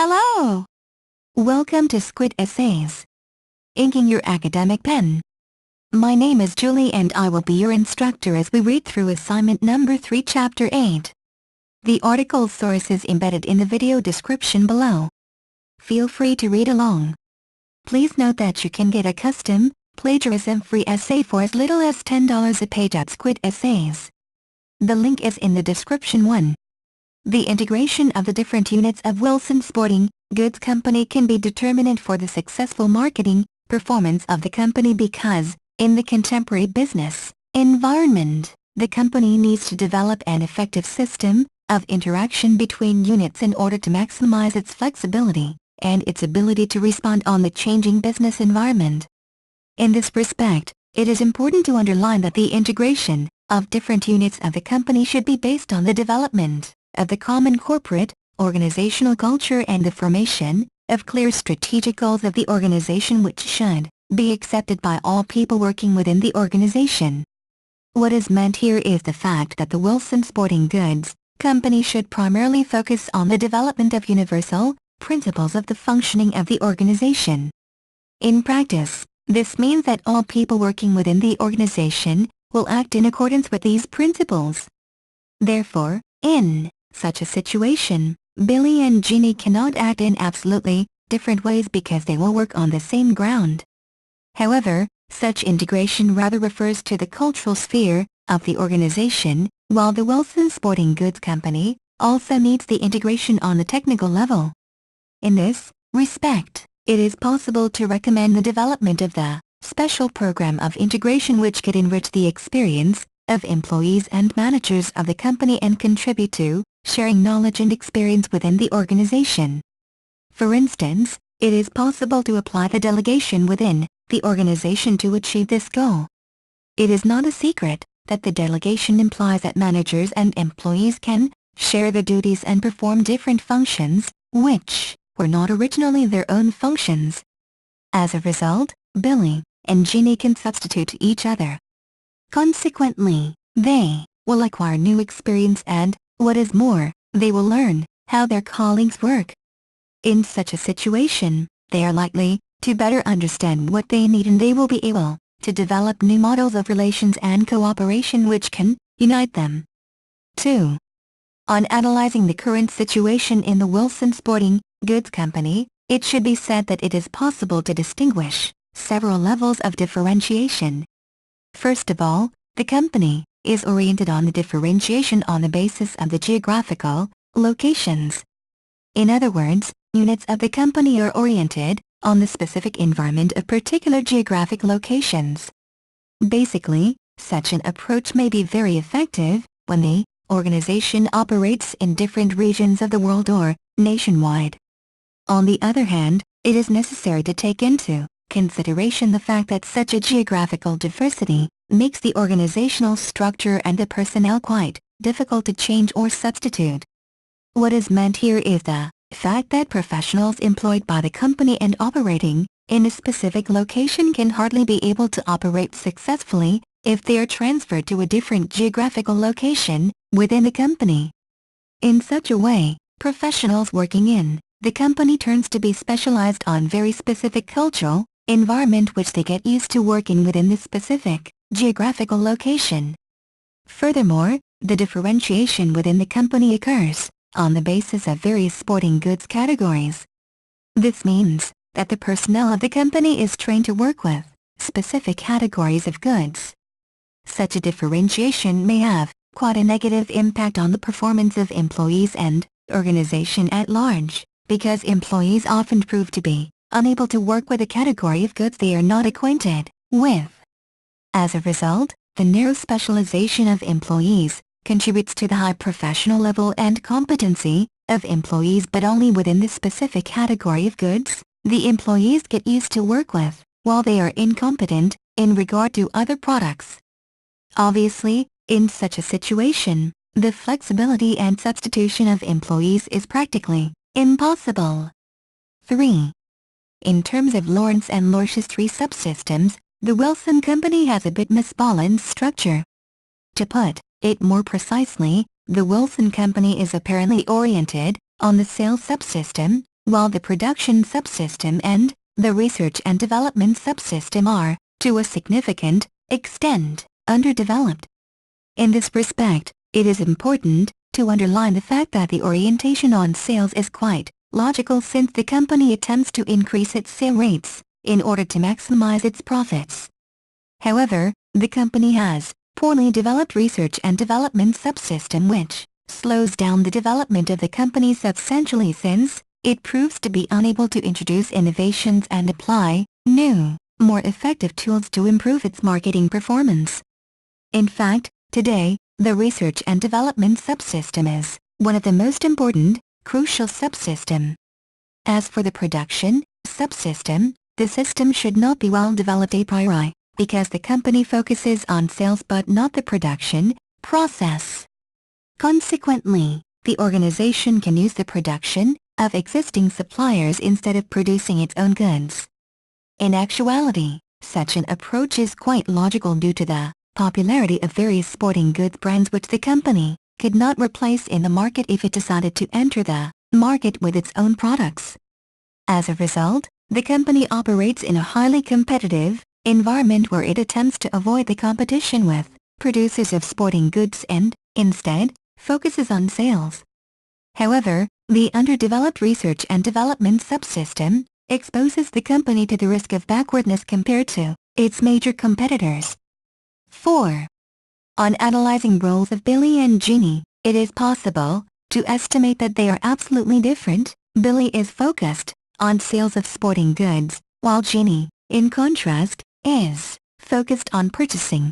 Hello! Welcome to Squid Essays. Inking your academic pen. My name is Julie and I will be your instructor as we read through assignment number 3 chapter 8. The article source is embedded in the video description below. Feel free to read along. Please note that you can get a custom, plagiarism-free essay for as little as $10 a page at Squid Essays. The link is in the description 1. The integration of the different units of Wilson Sporting Goods Company can be determinant for the successful marketing performance of the company because, in the contemporary business environment, the company needs to develop an effective system of interaction between units in order to maximize its flexibility and its ability to respond on the changing business environment. In this respect, it is important to underline that the integration of different units of the company should be based on the development of the common corporate, organizational culture and the formation of clear strategic goals of the organization which should be accepted by all people working within the organization. What is meant here is the fact that the Wilson Sporting Goods Company should primarily focus on the development of universal principles of the functioning of the organization. In practice, this means that all people working within the organization will act in accordance with these principles. Therefore, in such a situation, Billy and Jeannie cannot act in absolutely different ways because they will work on the same ground. However, such integration rather refers to the cultural sphere of the organization, while the Wilson Sporting Goods Company also needs the integration on the technical level. In this respect, it is possible to recommend the development of the special program of integration which could enrich the experience of employees and managers of the company and contribute to sharing knowledge and experience within the organization. For instance, it is possible to apply the delegation within the organization to achieve this goal. It is not a secret that the delegation implies that managers and employees can share the duties and perform different functions, which were not originally their own functions. As a result, Billy and Jeannie can substitute each other. Consequently, they will acquire new experience and, what is more, they will learn how their colleagues work. In such a situation, they are likely to better understand what they need and they will be able to develop new models of relations and cooperation which can unite them. 2. On analyzing the current situation in the Wilson Sporting Goods Company, it should be said that it is possible to distinguish several levels of differentiation. First of all, the company is oriented on the differentiation on the basis of the geographical locations. In other words, units of the company are oriented on the specific environment of particular geographic locations. Basically, such an approach may be very effective when the organization operates in different regions of the world or nationwide. On the other hand, it is necessary to take into consideration the fact that such a geographical diversity makes the organizational structure and the personnel quite difficult to change or substitute. What is meant here is the fact that professionals employed by the company and operating in a specific location can hardly be able to operate successfully if they are transferred to a different geographical location within the company. In such a way, professionals working in the company turns to be specialized on very specific cultural environment which they get used to working within this specific geographical location. Furthermore, the differentiation within the company occurs on the basis of various sporting goods categories. This means that the personnel of the company is trained to work with specific categories of goods. Such a differentiation may have quite a negative impact on the performance of employees and organization at large, because employees often prove to be unable to work with a category of goods they are not acquainted with. As a result, the narrow specialization of employees contributes to the high professional level and competency of employees, but only within the specific category of goods the employees get used to work with, while they are incompetent in regard to other products. Obviously, in such a situation, the flexibility and substitution of employees is practically impossible. 3. In terms of Lawrence and Lorsch's three subsystems, the Wilson Company has a bit misbalanced structure. To put it more precisely, the Wilson Company is apparently oriented on the sales subsystem, while the production subsystem and the research and development subsystem are, to a significant extent, underdeveloped. In this respect, it is important to underline the fact that the orientation on sales is quite logical, since the company attempts to increase its sale rates in order to maximize its profits. However, the company has poorly developed research and development subsystem, which slows down the development of the company substantially, since it proves to be unable to introduce innovations and apply new, more effective tools to improve its marketing performance. In fact, today, the research and development subsystem is one of the most important, crucial subsystem. As for the production subsystem, the system should not be well developed a priori, because the company focuses on sales but not the production process. Consequently, the organization can use the production of existing suppliers instead of producing its own goods. In actuality, such an approach is quite logical due to the popularity of various sporting goods brands which the company could not replace in the market if it decided to enter the market with its own products. As a result, the company operates in a highly competitive environment where it attempts to avoid the competition with producers of sporting goods and, instead, focuses on sales. However, the underdeveloped research and development subsystem exposes the company to the risk of backwardness compared to its major competitors. 4. On analyzing roles of Billy and Jeannie, it is possible to estimate that they are absolutely different. Billy is focused on sales of sporting goods, while Jeannie, in contrast, is focused on purchasing.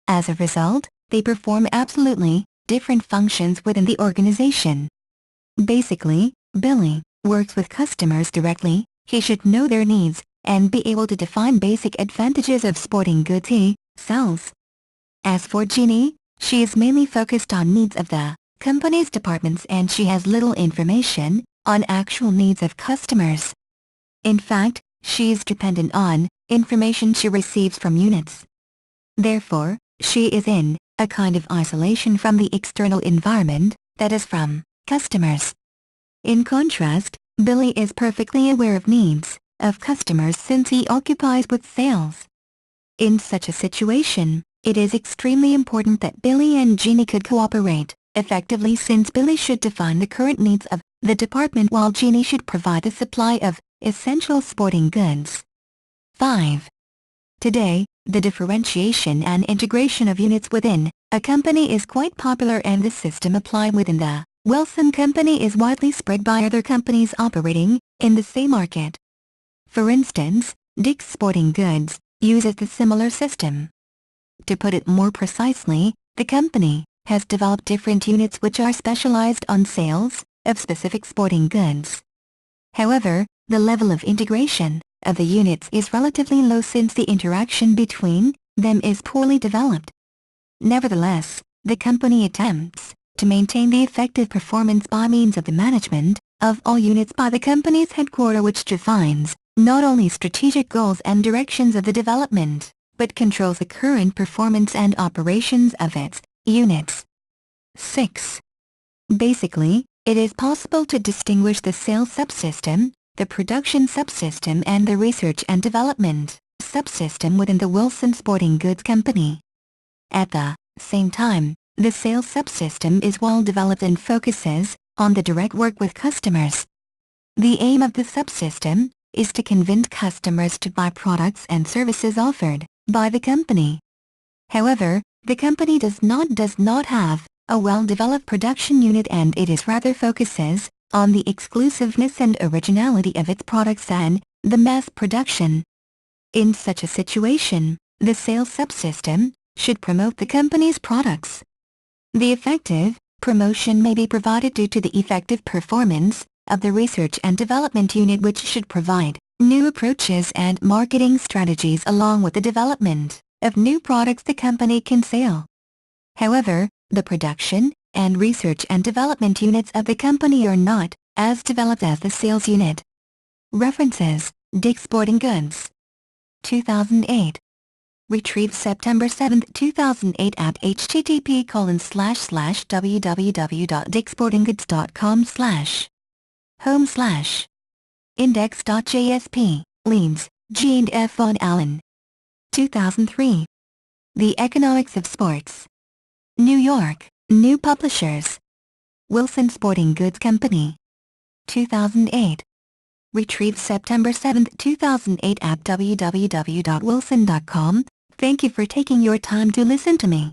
As a result, they perform absolutely different functions within the organization. Basically, Billy works with customers directly. He should know their needs and be able to define basic advantages of sporting goods he sells. As for Jeannie, she is mainly focused on needs of the company's departments, and she has little information on actual needs of customers. In fact, she is dependent on information she receives from units. Therefore, she is in a kind of isolation from the external environment, that is from customers. In contrast, Billy is perfectly aware of needs of customers since he occupies with sales. In such a situation, it is extremely important that Billy and Jeannie could cooperate effectively, since Billy should define the current needs of the department while Jeannie should provide the supply of essential sporting goods. 5. Today, the differentiation and integration of units within a company is quite popular, and the system applied within the Wilson Company is widely spread by other companies operating in the same market. For instance, Dick's Sporting Goods uses the similar system. To put it more precisely, the company has developed different units which are specialized on sales of specific sporting goods. However, the level of integration of the units is relatively low, since the interaction between them is poorly developed. Nevertheless, the company attempts to maintain the effective performance by means of the management of all units by the company's headquarters, which defines not only strategic goals and directions of the development, but controls the current performance and operations of its units. 6. Basically, it is possible to distinguish the sales subsystem, the production subsystem, and the research and development subsystem within the Wilson Sporting Goods Company. At the same time, the sales subsystem is well developed and focuses on the direct work with customers. The aim of the subsystem is to convince customers to buy products and services offered by the company. However, the company does not have a well-developed production unit, and it is rather focuses on the exclusiveness and originality of its products and the mass production. In such a situation, the sales subsystem should promote the company's products. The effective promotion may be provided due to the effective performance of the research and development unit, which should provide new approaches and marketing strategies along with the development of new products the company can sell. However, the production and research and development units of the company are not as developed as the sales unit. References: Dick's Sporting Goods. 2008. Retrieved September 7, 2008 at http://www.dicksportinggoods.com/home/ Index.jsp, Leeds, G. and F. von Allen. 2003. The Economics of Sports. New York, New Publishers. Wilson Sporting Goods Company. 2008. Retrieved September 7, 2008 at www.wilson.com. Thank you for taking your time to listen to me.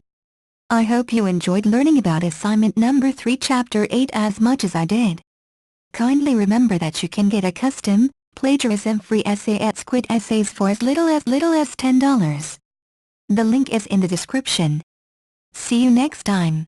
I hope you enjoyed learning about assignment number 3 chapter 8 as much as I did. Kindly remember that you can get a custom, plagiarism-free essay at Squid Essays for as little as $10. The link is in the description. See you next time.